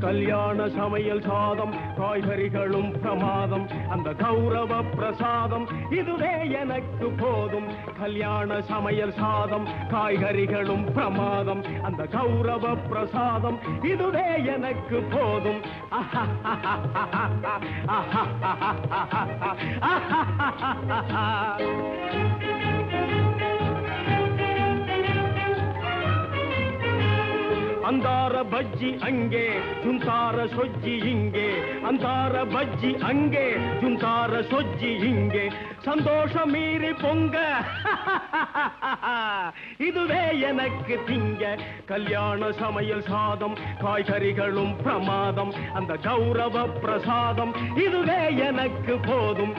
கல்யாண சமையல் சாதம் காய்கறிகளும் பிரமாதம் அந்த கௌரவ பிரசாதம் இதுவே எனக்கு போதும் கல்யாண சமையல் சாதம் காய்கறிகளும் பிரமாதம் அந்த கௌரவ பிரசாதம் இதுவே எனக்கு போதும் ಅಂದಾರ ಬಜ್ಜಿ ಅಂಗೆ ಜುಂತಾರ ಸೊಜ್ಜಿ ಹಿಂಗೆ ಅಂದಾರ ಬಜ್ಜಿ ಅಂಗೆ ಜುಂತಾರ ಸೊಜ್ಜಿ ಹಿಂಗೆ சந்தோஷ மீறி பொங்க இதுவே எனக்கு திங்க கல்யாண சமையல் சாதம் காய்கறிகளும் பிரமாதம் அந்த கௌரவ பிரசாதம் இதுவே எனக்கு போதும்